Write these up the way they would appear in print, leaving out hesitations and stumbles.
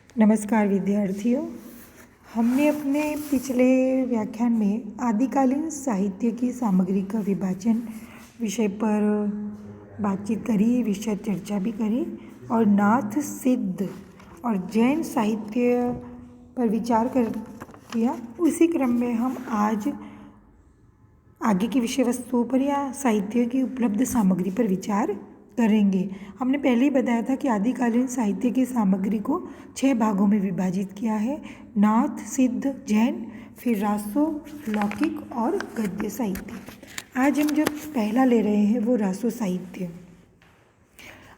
नमस्कार विद्यार्थियों। हमने अपने पिछले व्याख्यान में आदिकालीन साहित्य की सामग्री का विभाजन विषय पर बातचीत करी, विस्तृत चर्चा भी करी और नाथ सिद्ध और जैन साहित्य पर विचार कर किया। उसी क्रम में हम आज आगे की विषय वस्तुओं पर या साहित्य की उपलब्ध सामग्री पर विचार करेंगे। हमने पहले ही बताया था कि आदिकालीन साहित्य की सामग्री को 6 भागों में विभाजित किया है: नाथ, सिद्ध, जैन, फिर रासो, लौकिक और गद्य साहित्य। आज हम जो पहला ले रहे हैं वो रासो साहित्य।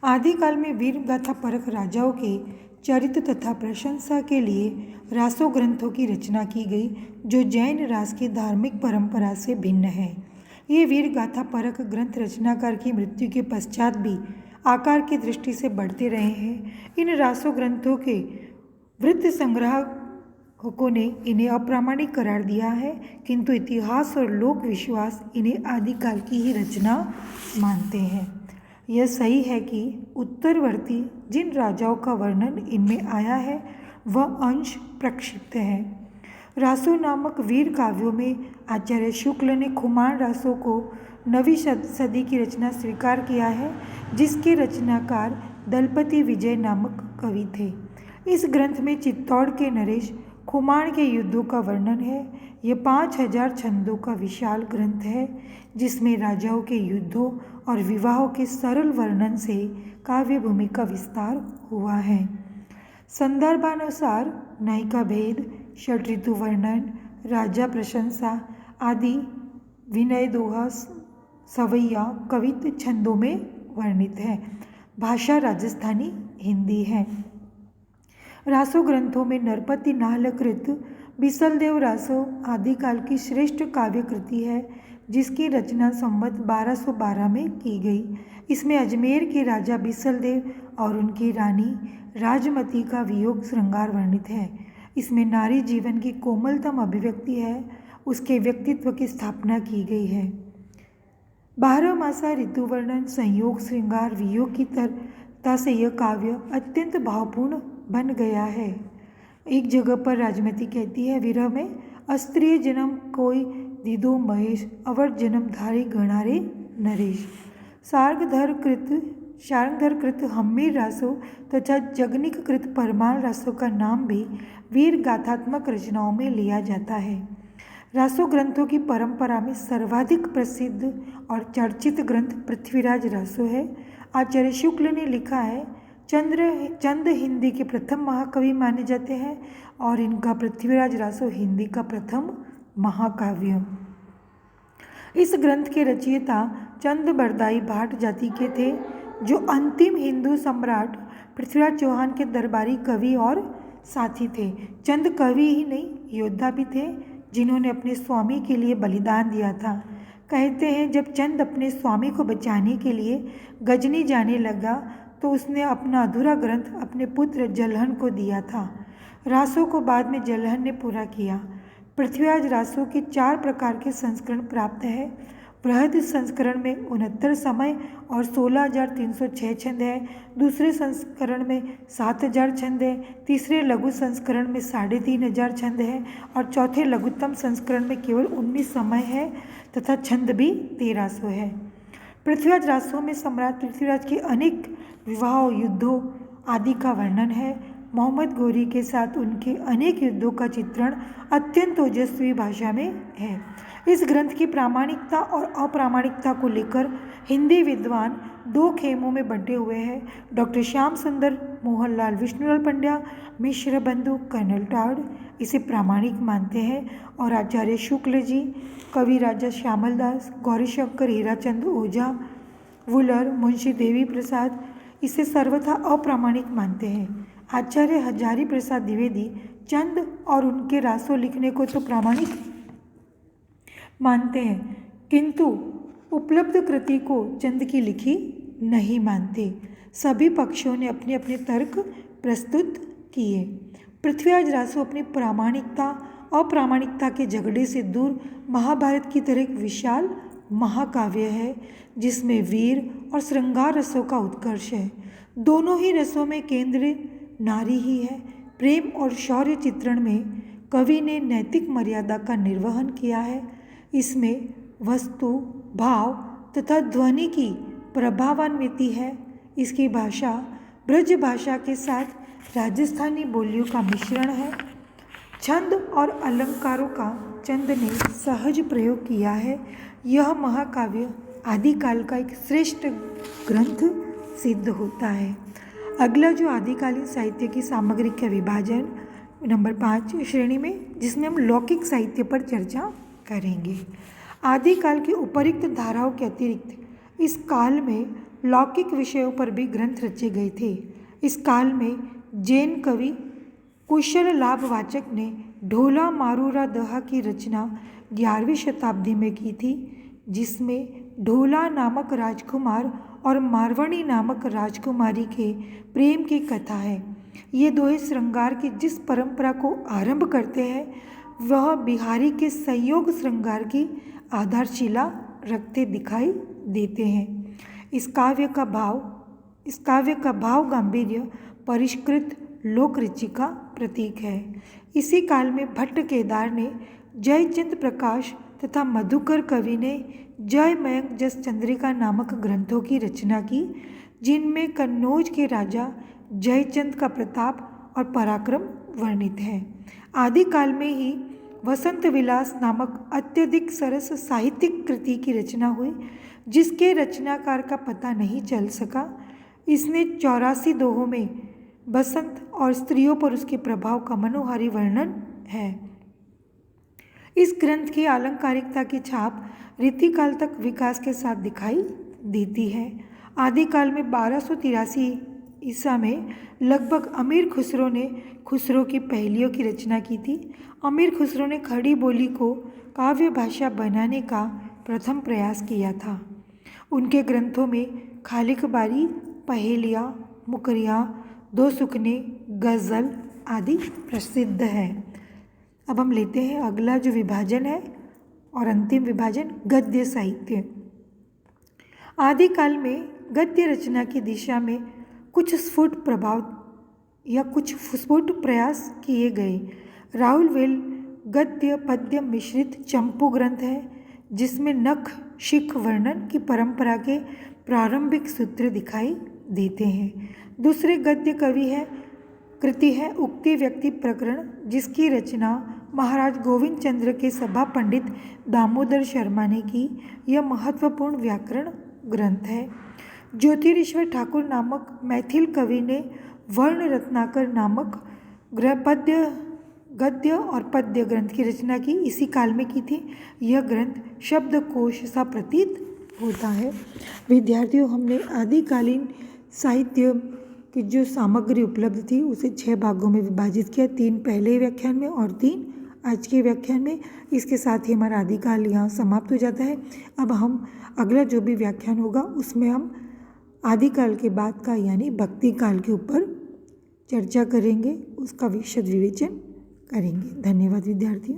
आदिकाल में वीर गाथा परख राजाओं के चरित्र तथा प्रशंसा के लिए रासो ग्रंथों की रचना की गई, जो जैन रास की धार्मिक परंपरा से भिन्न है। ये वीर गाथा परख ग्रंथ रचनाकार की मृत्यु के पश्चात भी आकार की दृष्टि से बढ़ते रहे हैं। इन रासो ग्रंथों के वृत्त संग्राहकों ने इन्हें अप्रामाणिक करार दिया है, किंतु इतिहास और लोक विश्वास इन्हें आदिकाल की ही रचना मानते हैं। यह सही है कि उत्तरवर्ती जिन राजाओं का वर्णन इनमें आया है वह अंश प्रक्षिप्त है। रासो नामक वीर काव्यों में आचार्य शुक्ल ने खुमान रासो को 9वीं सदी की रचना स्वीकार किया है, जिसके रचनाकार दलपति विजय नामक कवि थे। इस ग्रंथ में चित्तौड़ के नरेश खुमान के युद्धों का वर्णन है। यह 5000 छंदों का विशाल ग्रंथ है, जिसमें राजाओं के युद्धों और विवाहों के सरल वर्णन से काव्य भूमि का विस्तार हुआ है। संदर्भानुसार नायिका भेद, षट ऋतु वर्णन, राजा प्रशंसा आदि विनय दोहा, सवैया, कवित्व छंदों में वर्णित है। भाषा राजस्थानी हिंदी है। रासो ग्रंथों में नरपति नाहलकृत बिसलदेव रासो आदिकाल की श्रेष्ठ काव्य कृति है, जिसकी रचना संवत 1212 में की गई। इसमें अजमेर के राजा बिसलदेव और उनकी रानी राजमती का वियोग श्रृंगार वर्णित है। इसमें नारी जीवन की कोमलतम अभिव्यक्ति है, उसके व्यक्तित्व की स्थापना की गई है। 12 मासा ऋतु वर्णन, संयोग, श्रृंगार, वियोग की तरह से यह काव्य अत्यंत भावपूर्ण बन गया है। एक जगह पर राजमती कहती है, विरह में अस्त्रीय जन्म कोई दीदो महेश, अवर जन्म धारी गणारे नरेश। शार्ंगधर कृत हम्मीर रासो तथा जगनिक कृत परमाल रासो का नाम भी वीर गाथात्मक रचनाओं में लिया जाता है। रासो ग्रंथों की परंपरा में सर्वाधिक प्रसिद्ध और चर्चित ग्रंथ पृथ्वीराज रासो है। आचार्य शुक्ल ने लिखा है, चंद हिंदी के प्रथम महाकवि माने जाते हैं और इनका पृथ्वीराज रासो हिंदी का प्रथम महाकाव्य। इस ग्रंथ के रचयिता चंद बरदाई भाट जाति के थे, जो अंतिम हिंदू सम्राट पृथ्वीराज चौहान के दरबारी कवि और साथी थे। चंद कवि ही नहीं, योद्धा भी थे, जिन्होंने अपने स्वामी के लिए बलिदान दिया था। कहते हैं, जब चंद अपने स्वामी को बचाने के लिए गजनी जाने लगा तो उसने अपना अधूरा ग्रंथ अपने पुत्र जलहन को दिया था। रासो को बाद में जलहन ने पूरा किया। पृथ्वीराज रासो के 4 प्रकार के संस्करण प्राप्त है। बृहद संस्करण में 69 समय और 16,306 छंद है। दूसरे संस्करण में 7,000 छंद है। तीसरे लघु संस्करण में 3,500 छंद है और चौथे लघुत्तम संस्करण में केवल 19 समय है तथा छंद भी 1300 है। पृथ्वीराज रासो में सम्राट पृथ्वीराज के अनेक विवाहों, युद्धों आदि का वर्णन है। मोहम्मद गोरी के साथ उनके अनेक युद्धों का चित्रण अत्यंत ओजस्वी भाषा में है। इस ग्रंथ की प्रामाणिकता और अप्रामाणिकता को लेकर हिंदी विद्वान 2 खेमों में बंटे हुए हैं। डॉक्टर श्याम सुंदर, मोहनलाल विष्णुलाल पंड्या, मिश्र बंधु, कर्नल टाउड इसे प्रामाणिक मानते हैं और आचार्य शुक्ल जी, कवि राजा श्यामल दास, गौरीशंकर, हीराचंद ओझा, वुलर, मुंशी देवी प्रसाद इसे सर्वथा अप्रामाणिक मानते हैं। आचार्य हजारी प्रसाद द्विवेदी चंद और उनके रासो लिखने को तो प्रामाणिक मानते हैं, किंतु उपलब्ध कृति को चंद की लिखी नहीं मानते। सभी पक्षों ने अपने अपने तर्क प्रस्तुत किए। पृथ्वीराज रासो अपनी प्रामाणिकता अप्रामाणिकता के झगड़े से दूर महाभारत की तरह एक विशाल महाकाव्य है, जिसमें वीर और श्रृंगार रसों का उत्कर्ष है। दोनों ही रसों में केंद्र नारी ही है। प्रेम और शौर्य चित्रण में कवि ने नैतिक मर्यादा का निर्वहन किया है। इसमें वस्तु, भाव तथा ध्वनि की प्रभावान्विति है। इसकी भाषा ब्रज भाषा के साथ राजस्थानी बोलियों का मिश्रण है। छंद और अलंकारों का चंद ने सहज प्रयोग किया है। यह महाकाव्य आदिकाल का एक श्रेष्ठ ग्रंथ सिद्ध होता है। अगला जो आदिकालीन साहित्य की सामग्री का विभाजन नंबर 5 श्रेणी में, जिसमें हम लौकिक साहित्य पर चर्चा करेंगे। आदिकाल की उपरोक्त धाराओं के अतिरिक्त इस काल में लौकिक विषयों पर भी ग्रंथ रचे गए थे। इस काल में जैन कवि कुशल लाभवाचक ने ढोला मारूरा दहा की रचना 11वीं शताब्दी में की थी, जिसमें ढोला नामक राजकुमार और मारवणी नामक राजकुमारी के प्रेम की कथा है। ये दोहे श्रृंगार की जिस परंपरा को आरंभ करते हैं वह बिहारी के संयोग श्रृंगार की आधारशिला रखते दिखाई देते हैं। इस काव्य का भाव गांभीर्य परिष्कृत लोक रुचि का प्रतीक है। इसी काल में भट्ट केदार ने, जयचंद प्रकाश तथा मधुकर कवि ने जय मयंक जस चंद्रिका नामक ग्रंथों की रचना की, जिनमें कन्नौज के राजा जयचंद का प्रताप और पराक्रम वर्णित है। आदिकाल में ही वसंत विलास नामक अत्यधिक सरस साहित्यिक कृति की रचना हुई, जिसके रचनाकार का पता नहीं चल सका। इसने 84 दोहों में बसंत और स्त्रियों पर उसके प्रभाव का मनोहारी वर्णन है। इस ग्रंथ की अलंकारिकता की छाप रीतिकाल तक विकास के साथ दिखाई देती है। आदिकाल में 1283 ईसा में लगभग अमीर खुसरो ने खुसरो की पहेलियों की रचना की थी। अमीर खुसरो ने खड़ी बोली को काव्य भाषा बनाने का प्रथम प्रयास किया था। उनके ग्रंथों में खालिकबारी, पहेलियाँ, मुकरियाँ, दो सुखने, गज़ल आदि प्रसिद्ध है। अब हम लेते हैं अगला जो विभाजन है और अंतिम विभाजन, गद्य साहित्य। आदिकाल में गद्य रचना की दिशा में कुछ स्फुट प्रभाव या कुछ स्फुट प्रयास किए गए। राहुल वेल गद्य पद्य मिश्रित चंपू ग्रंथ है, जिसमें नख शिख वर्णन की परंपरा के प्रारंभिक सूत्र दिखाई देते हैं। दूसरे गद्य कृति है उक्ति व्यक्ति प्रकरण, जिसकी रचना महाराज गोविंद चंद्र के सभा पंडित दामोदर शर्मा ने की। यह महत्वपूर्ण व्याकरण ग्रंथ है। ज्योतिरीश्वर ठाकुर नामक मैथिल कवि ने वर्ण रत्नाकर नामक गद्य और पद्य ग्रंथ की रचना की, इसी काल में की थी। यह ग्रंथ शब्दकोश सा प्रतीत होता है। विद्यार्थियों, हमने आदिकालीन साहित्य की जो सामग्री उपलब्ध थी उसे 6 भागों में विभाजित किया, 3 पहले व्याख्यान में और 3 आज के व्याख्यान में। इसके साथ ही हमारा आदिकाल यहाँ समाप्त हो जाता है। अब हम अगला जो भी व्याख्यान होगा उसमें हम आदिकाल के बाद का यानी भक्ति काल के ऊपर चर्चा करेंगे, उसका विशद विवेचन करेंगे। धन्यवाद विद्यार्थियों।